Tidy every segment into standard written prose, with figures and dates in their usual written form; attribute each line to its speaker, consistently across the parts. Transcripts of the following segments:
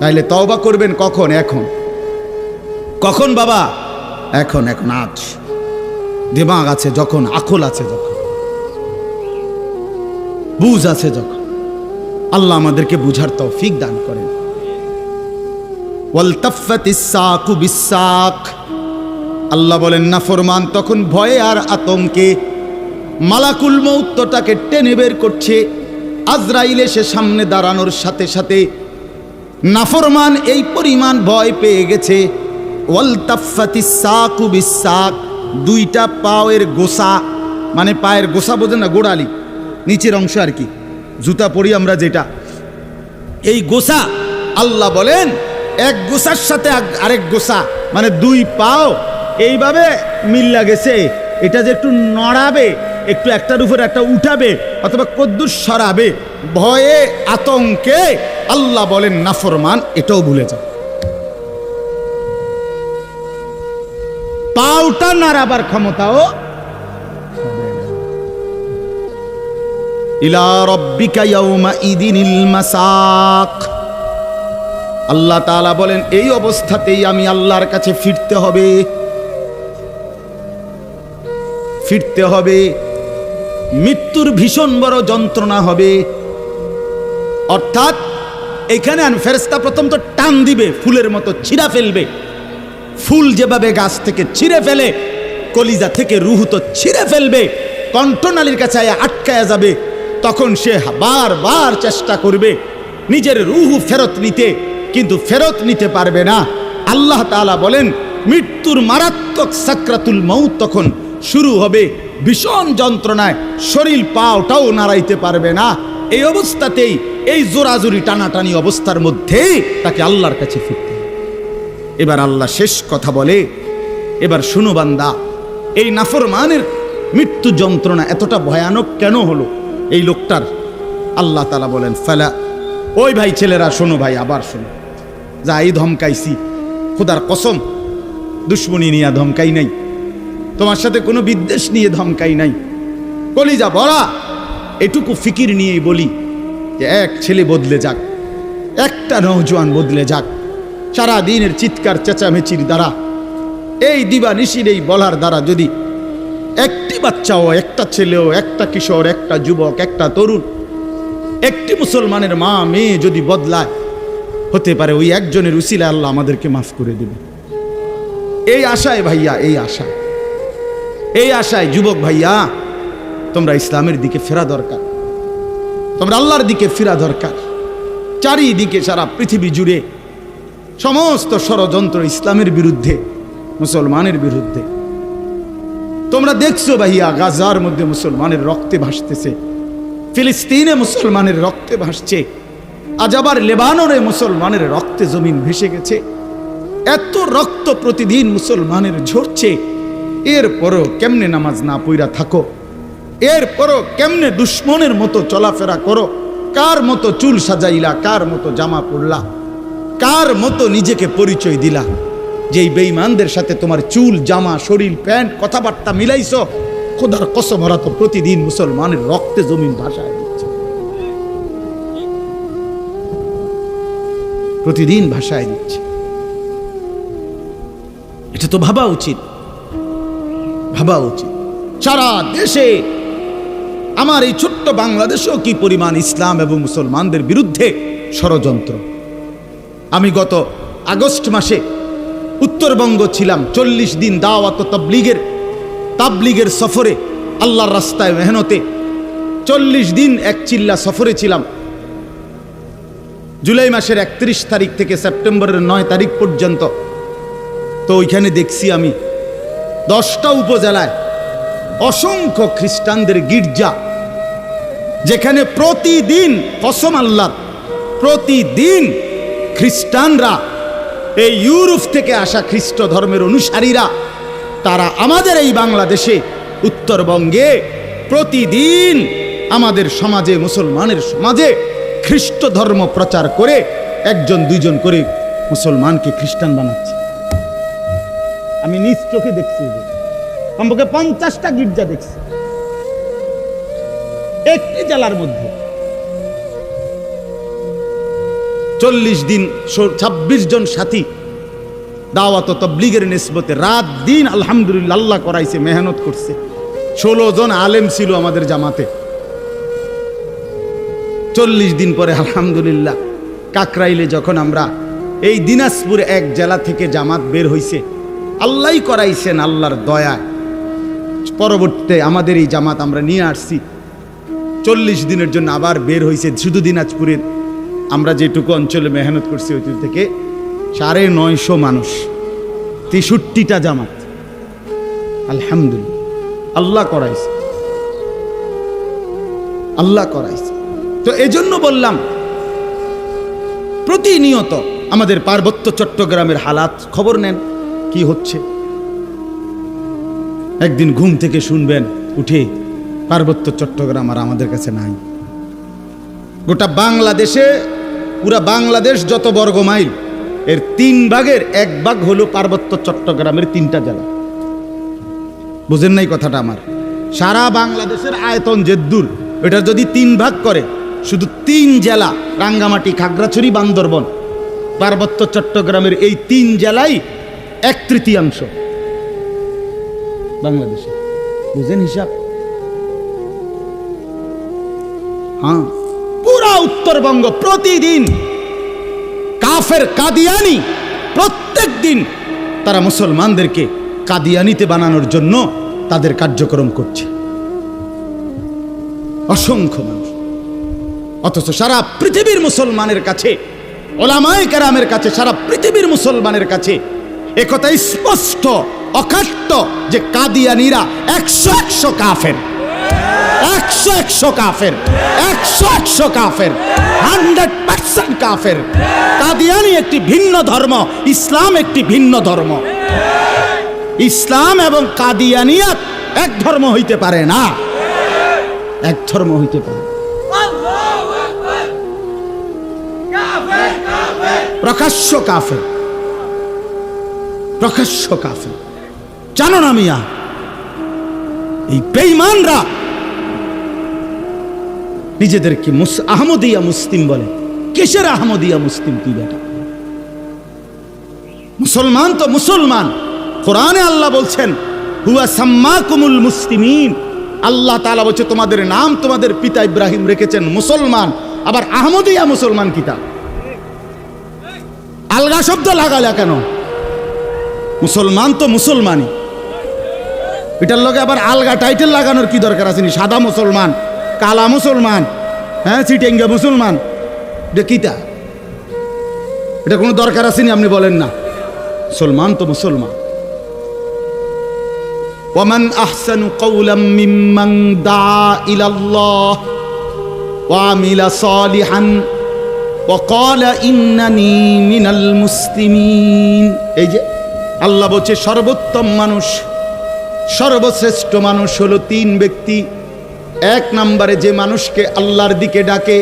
Speaker 1: তাইলে তওবা করবেন কখন? এখন। কখন বাবা? এখন, এখন, আজ। দিমাগ আছে যখন, আকল আছে যখন, বুঝ আছে যখন। আল্লাহ আমাদেরকে বুঝার তৌফিক দান করেন। ওয়ালতাফাতিস সাকু বিসাক, আল্লাহ বলেন নাফরমান তখন ভয়ে আর আতঙ্কে মালাকুল মউত তাকে টেনে বের করছে। আজরাইল এসে সামনে দাঁড়ানোর সাথে সাথে নাফরমান এই পরিমাণ ভয় পেয়ে গেছে। ওয়ালতাফাতিস সাকু বিসাক, দুইটা পায়ের গোসা, মানে পায়ের গোসা বোঝেন না, গোড়ালি নিচের অংশ আর কি, জুতা পরি আমরা যেটা, এই গোসা আল্লাহ বলেন এক গোসার সাথে আরেক গোসা, মানে দুই পাও এইভাবে মিল্লা গেছে। এটা যে একটু নড়াবে, একটু একটার উপর একটা উঠাবে অথবা কদ্দুর সরাবে, ভয়ে আতঙ্কে আল্লাহ বলেন নাফরমান এটাও ভুলে যাও। পাউটা নাড়াবার ক্ষমতাও ইলা রাব্বিকা ইয়াউমা ইদিনিল মাসাক। আল্লাহ তাআলা বলেন এই অবস্থাতেই আমি আল্লাহর কাছে ফিরতে হবে, ফিরতে হবে। মৃত্যুর ভীষণ বড় যন্ত্রণা হবে। অর্থাৎ এখানে ফেরেশতা প্রথম তো টান দিবে, ফুলের মতো ছিঁড়া ফেলবে। ফুল যেভাবে গাছ থেকে ছিঁড়ে ফেলে, কলিজা থেকে রূহ তো ছিঁড়ে ফেলবে, কণ্ঠনালীর কাছে আটকায়া যাবে। তখন সে বারবার চেষ্টা করবে নিজের রূহ ফেরত নিতে, কিন্তু ফেরত নিতে পারবে না। আল্লাহ তাআলা বলেন মৃত্যুর মারাত্মক সাকরাতুল মউত তখন শুরু হবে, ভীষণ যন্ত্রণায় শরীর পাওটাও নাড়াইতে পারবে না। এই অবস্থাতেই, এই জোরাজুরি টানাটানি অবস্থার মধ্যেই তাকে আল্লাহর কাছে ফিরতে হবে। এবার আল্লাহ শেষ কথা বলে, এবার শুনো বান্দা, এই নাফরমানের মৃত্যু যন্ত্রণা এতটা ভয়ানক কেন হলো এই লোকটার? আল্লাহ তাআলা বলেন ফালা, ওই ভাই ছেলেরা শোনো, ভাই আবার শোনো, যা এই ধমকাইছি, খোদার কসম দুশ্মনী নিয়ে ধমকাই নাই, তোমার সাথে কোনো বিদ্বেষ নিয়ে ধমকাই নাই, কলিজা বড়া এটুকু ফিকির নিয়েই বলি যে এক ছেলে বদলে যাক, একটা নওজোয়ান বদলে যাক, সারা দিনের চিৎকার চেঁচামেচির দ্বারা, এই দিবানিশির এই বলার দ্বারা যদি একটি বাচ্চাও, একটা ছেলেও, একটা কিশোর, একটা যুবক, একটা তরুণ, একটি মুসলমানের মা মেয়ে যদি বদলায়, হতে পারে ওই একজনের উসিলায় আল্লাহ আমাদেরকে মাফ করে দেবে। এই আশায় ভাইয়া, এই আশায় যুবক ভাইয়া, তোমরা ইসলামের দিকে ফেরা দরকার, তোমরা আল্লাহর দিকে ফেরা দরকার। চারিদিকে সারা পৃথিবী জুড়ে সমস্ত ষড়যন্ত্র ইসলামের বিরুদ্ধে, মুসলমানের বিরুদ্ধে। তোমরা দেখছো ভাইয়া, গাজার মধ্যে মুসলমানের রক্তে ভাসতেছে, ফিলিস্তিনে মুসলমানের রক্তে ভাসছে, আজ আবার লেবাননে মুসলমানের রক্তে জমিন ভেসে গেছে। এত রক্ত প্রতিদিন মুসলমানের ঝরছে, এরপরও কেমনে নামাজ না পইরা থাকো? এরপরও কেমনে দুশ্মনের মতো চলাফেরা করো? কার মতো চুল সাজাইলা, কার মতো জামা পরলা, কার মতো নিজেকে পরিচয় দিলা? যেই বেঈমানদের সাথে তোমার চুল, জামা, শরীর, প্যান্ট, কথাবার্তা মিলাইছো, খোদার কসম ওরা তো প্রতিদিন মুসলমানের রক্তে জমিন ভাসায় দিচ্ছে, প্রতিদিন ভাসায় দিচ্ছে। এটা তো ভাবা উচিত, ভাবা উচিত। সারা দেশে, আমার এই ছোট্ট বাংলাদেশেও কি পরিমাণ ইসলাম এবং মুসলমানদের বিরুদ্ধে ষড়যন্ত্র। আমি গত আগস্ট মাসে উত্তরবঙ্গ ছিলাম, 40 দিন দাওয়াত ও তাবলীগের সফরে, আল্লাহর রাস্তায় মেহনতে 40 দিন এক চিল্লা সফরে ছিলাম। জুলাই মাসের 31 তারিখ থেকে সেপ্টেম্বরের 9 তারিখ পর্যন্ত। তো ওইখানে দেখছি আমি 10টা উপজেলায় অসংখ্য খ্রিস্টানদের গির্জা, যেখানে প্রতিদিন, কসম আল্লাহর, প্রতিদিন খ্রিস্টানরা, এই ইউরোপ থেকে আসা খ্রিস্ট ধর্মের অনুসারীরা, তারা আমাদের এই বাংলাদেশে, উত্তরবঙ্গে প্রতিদিন আমাদের সমাজে, মুসলমানের সমাজে খ্রিস্ট ধর্ম প্রচার করে 1-2 করে মুসলমানকে খ্রিস্টান বানাচ্ছে। আমি নিজ চোখে দেখছি, কমপক্ষে 50টা গির্জা দেখছি একটি জেলার মধ্যে। 40 দিন 26 জন সাথী দাওয়াত ও তাবলীগের নিসবতে রাত দিন আলহামদুলিল্লাহ আল্লাহ করাইছে, মেহনত করছে। 16 জন আলেম ছিল আমাদের জামাতে। 40 দিন পরে আলহামদুলিল্লাহ কাকরাইলে যখন আমরা এই দিনাজপুর এক জেলা থেকে জামাত বের হইছে, আল্লাহই করাইছেন আল্লাহর দয়ায়। পরবর্তীতে আমাদের এই জামাত আমরা নিয়ে আসছি। 40 দিনের জন্য আবার বের হইছে শুধু দিনাজপুরের আমরা যেটুকু অঞ্চলে মেহনত করছি ওইটুকু থেকে 950 মানুষ, 63টা জামাত। আলহামদুলিল্লাহ আল্লাহ করাইছে, আল্লাহ করাইছে। তো এজন্য বললাম প্রতিনিয়ত আমাদের পার্বত্য চট্টগ্রামের হালাত খবর নেন কি হচ্ছে। একদিন ঘুম থেকে শুনবেন উঠে পার্বত্য চট্টগ্রাম আর আমাদের কাছে নাই। গোটা বাংলাদেশে, পুরা বাংলাদেশ যত বর্গ মাইল, এর 3 ভাগের 1 ভাগ হলো পার্বত্য চট্টগ্রামের 3টা জেলা। বুঝেন নাই কথাটা আমার? সারা বাংলাদেশের আয়তন যেদূর, এটা যদি 3 ভাগ করে, শুধু 3 জেলা রাঙ্গামাটি, খাগড়াছড়ি, বান্দরবন, পার্বত্য চট্টগ্রামের এই 3 জেলাই 1/3 বাংলাদেশে। বুঝেন হিসাব? হ্যাঁ, পুরা উত্তরবঙ্গ প্রতিদিন কাফের কাদিয়ানি, প্রত্যেক দিন তারা মুসলমানদেরকে কাদিয়ানিতে বানানোর জন্য তাদের কার্যক্রম করছে। অসংখ্য মানুষ, অথচ সারা পৃথিবীর মুসলমানের কাছে, ওলামায়ে কেরামের কাছে, সারা পৃথিবীর মুসলমানের কাছে একথা স্পষ্ট অকাট্য যে কাদিয়ানিরা 100 কাফের, 100 কাফের, 100 কাফের, 100% কাফের। কাদিয়ানি একটি ভিন্ন ধর্ম, ইসলাম একটি ভিন্ন ধর্ম। ইসলাম এবং কাদিয়ানিয়াত এক ধর্ম হইতে পারে না, এক ধর্ম হইতে পারে। প্রকাশ্য কাফের, প্রকাশ্য কাফের। জানো না মিয়া, এই বেঈমানরা নিজেদেরকে আহমদিয়া মুসলিম বলে। কিসের আহমদিয়া মুসলিম? তুই বেটা, মুসলমান তো মুসলমান। কোরআনে আল্লাহ বলছেন হুয়া সাম্মাকুমুল মুসলিমিন। আল্লাহ তাআলা বলছে তোমাদের নাম তোমাদের পিতা ইব্রাহিম রেখেছেন মুসলমান। আবার আহমদিয়া মুসলমান কিতা? আলগা শব্দ লাগালে কেন? মুসলমান তো মুসলমানই, এটার লগে আবার আলগা টাইটেল লাগানোর কি দরকার আছে? সাদা মুসলমান, কালা মুসলমান, হ্যাঁ চিটেঙ্গা মুসলমান, এটা কিতা? এটা কোনো দরকার আছে নি? আপনি বলেন না, মুসলমান তো মুসলমান। ওয়ামান আহসানু কাওলাম মিম্মান দাআ ইলাল্লাহ ওয়া আমিলা সালিহান ওয়া ক্বালা ইন্নানি মিনাল মুসলিমিন। এই যে আল্লাহ বলছে সর্বোত্তম মানুষ, সর্বশ্রেষ্ঠ মানুষ হলো 3 ব্যক্তি। 1 নম্বরে যে মানুষকে আল্লাহর দিকে ডাকে,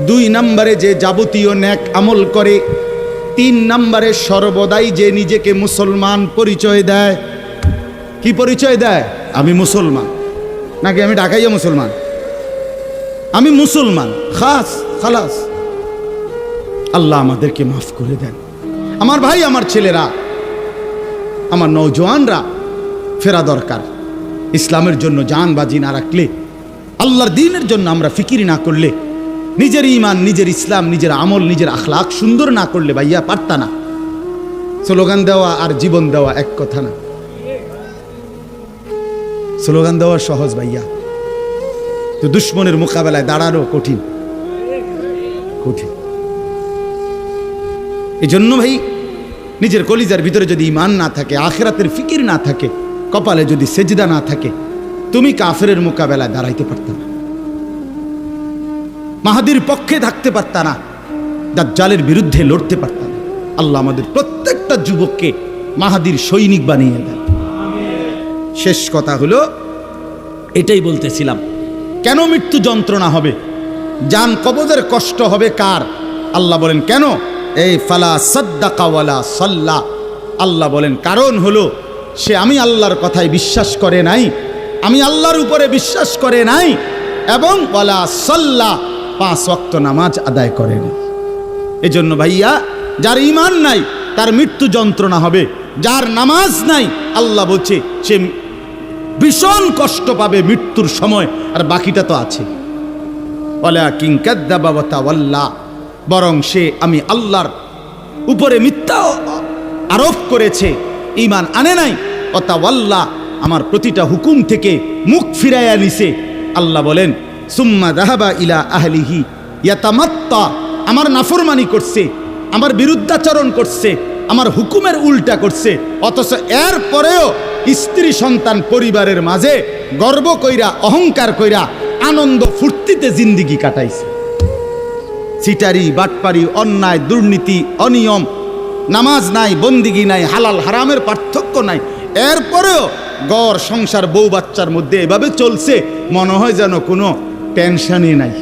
Speaker 1: 2 নম্বরে যে যাবতীয় নেক আমল করে, 3 নম্বরে সর্বদাই যে নিজেকে মুসলমান পরিচয় দেয়। কি পরিচয় দেয়? আমি মুসলমান, নাকি আমি ঢাকাইয়া মুসলমান, আমি মুসলমান, খাস খালাস। আল্লাহ আমাদেরকে মাফ করে দেন। আমার ভাই, আমার ছেলেরা, আমার নওজোয়ানরা ফেরা দরকার। ইসলামের জন্য জান বাজি না রাখলে, আল্লাহর দ্বীনের জন্য আমরা ফিকির না করলে, নিজের ঈমান, নিজের ইসলাম, নিজের আমল, নিজের আখলাক সুন্দর না করলে ভাইয়া পারতা না। স্লোগান দেওয়া আর জীবন দেওয়া এক কথা না। স্লোগান দেওয়া সহজ ভাইয়া, তো দুশ্মনের মোকাবেলায় দাঁড়ানো কঠিন, কঠিন। এই জন্য ভাই, নিজের কলিজার ভিতরে যদি ঈমান না থাকে, আখিরাতের ফিকির না থাকে, কপালে যদি সেজদা না থাকে, তুমি কাফেরের মোকাবেলায় দাঁড়াইতে পারত না, মাহাদির পক্ষে থাকতে পারত না, দাজ্জালের বিরুদ্ধে লড়তে পারত না। আল্লাহ আমাদের প্রত্যেকটা যুবককে মাহাদির সৈনিক বানিয়ে দেন। শেষ কথা হলো এটাই বলতেছিলাম, কেন মৃত্যু যন্ত্রণা হবে, জান কবজের কষ্ট হবে কার? আল্লাহ বলেন কেন? এই ফালা সাদ্দাকা ওয়ালা সাল্লা। আল্লাহ বলেন কারণ হলো সে আমি আল্লাহর কথায় বিশ্বাস করে নাই, আমি আল্লাহর উপরে বিশ্বাস করে নাই, এবং ওয়ালা সাল্লা 5 ওয়াক্ত নামাজ আদায় করে নাই। এজন্য ভাইয়া, যার ঈমান নাই তার মৃত্যু যন্ত্রণা হবে, যার নামাজ নাই আল্লাহ বলছে সে ভীষণ কষ্ট পাবে মৃত্যুর সময়, আর বাকিটা তো আছে। ওয়ালাকিন কাযযাবা ওয়া তাওয়াল্লা, বরং সে আমি আল্লাহর উপরে মিথ্যা আরোপ করেছে, ঈমান আনে নাই। ওয়া তাওয়াল্লা, আমার প্রতিটা হুকুম থেকে মুখ ফিরাইয়া নিছে। আল্লাহ বলেন সুম্মা যাহাবা ইলা আহলিহি ইয়াতামাত্তা, আমার নাফরমানি করছে, আমার বিরুদ্ধাচরণ করছে, আমার হুকুমের উল্টা করছে, অথচ এর পরেও স্ত্রী সন্তান পরিবারের মাঝে গর্ব কইরা অহংকার কইরা আনন্দ ফুর্তিতে জিন্দিগি কাটাইছে। সিটারি, বাটপারি, অন্যায়, দুর্নীতি, অনিয়ম, নামাজ নাই, বন্দিগি নাই, হালাল হারামের পার্থক্য নাই, এরপরেও গড় সংসার বউ বাচ্চার মধ্যে এভাবে চলছে, মনে হয় যেন কোনো টেনশনই নাই।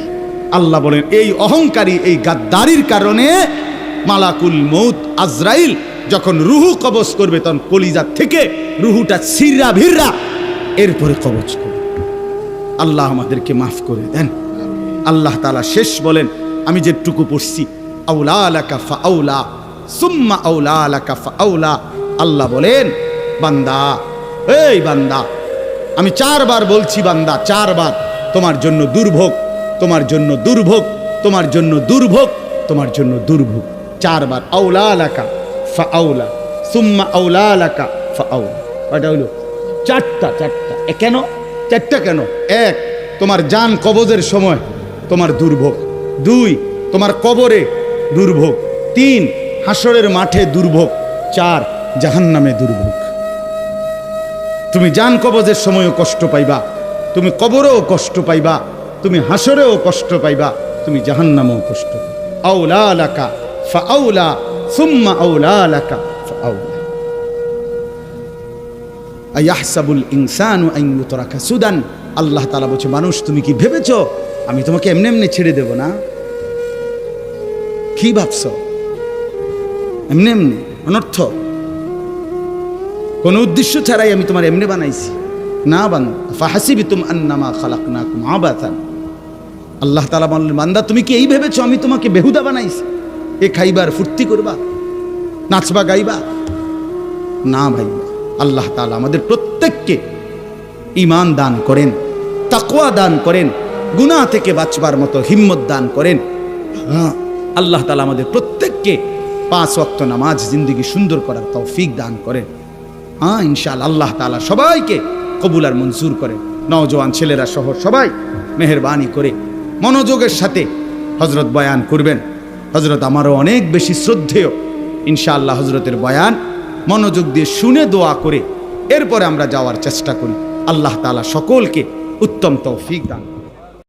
Speaker 1: আল্লাহ বলেন এই অহংকারী, এই গাদ্দারির কারণে মালাকুল মউত আজরাইল যখন রুহু কবজ করবে তখন কলিজা থেকে রুহুটা ছিঁড়া ভিড়া এরপরে কবজ করবে। আল্লাহ আমাদেরকে মাফ করে দেন। আল্লাহ তাআলা শেষ বলেন, আমি যেটুকু পড়ছি, আউলা লাকা ফাআউলা সুম্মা আউলা লাকা ফাআউলা। আল্লাহ বলেন বান্দা, এই বান্দা, আমি 4 বার বলছি বান্দা, 4 বার তোমার জন্য দুর্ভোগ, তোমার জন্য দুর্ভোগ, তোমার জন্য দুর্ভোগ, তোমার জন্য দুর্ভোগ। 4 বার আউলা লাকা ফাআউলা সুম্মা আউলা লাকা ফাআউলা। কয়টা হলো? 4টা। কেন 4টা কেন? 1, তোমার জান কবজের সময় তোমার দুর্ভোগ। 2, তোমার কবরে দুর্ভোগ। 3, হাসরের মাঠে দুর্ভোগ। 4, জাহান্নামে দুর্ভোগ। তুমি জান কবজের সময়ও কষ্ট পাইবা, তুমি কবরেও কষ্ট পাইবা, তুমি হাসরেও কষ্ট পাইবা, তুমি জাহান্নামেও কষ্ট পাইবা। আউলা লাকা ফাআউলা সুম্মা আউলা লাকা ফাআউলা। আয়াহসাবুল ইনসানু আন ইউতরাকা সুদান। আল্লাহ তাআলা বলছে, মানুষ তুমি কি ভেবেছো আমি তোমাকে এমনি এমনি ছেড়ে দেব না? কি ভাবছো? এমনি এমনি অনর্থ, কোন উদ্দেশ্য ছাড়াই আমি তোমার এমনি বানাইছি না। বান্দা ফাহাসিবতুম আন্নামা খালাকনাকুম আবাতান। আল্লাহ তাআলা বললেন, বান্দা তুমি কি এই ভেবেছো আমি তোমাকে বেহুদা বানাইছি? এ খাইবার ফুর্তি করবা, নাচবা গাইবা? না ভাই, আল্লাহ তাআলা আমাদের প্রত্যেককে ঈমান দান করেন, তাকওয়া দান করেন, গুনাহ থেকে বাঁচবার মতো হিম্মত দান করেন। আল্লাহ তাআলা আমাদের প্রত্যেককে 5 ওয়াক্ত নামাজ জিন্দেগি সুন্দর করার তৌফিক দান করেন। ইনশাআল্লাহ আল্লাহ তাআলা সবাইকে কবুল আর মঞ্জুর করেন। নওজোয়ান ছেলেরা সহ সবাই মেহেরবানি করে মনোযোগের সাথে হযরত বয়ান করবেন। হযরত আমারও অনেক বেশি শ্রদ্ধেয়। ইনশাআল্লাহ হযরতের বয়ান মনোযোগ দিয়ে শুনে দোয়া করে এরপরে আমরা যাওয়ার চেষ্টা করি। আল্লাহ তাআলা সকলকে উত্তম তৌফিক দান।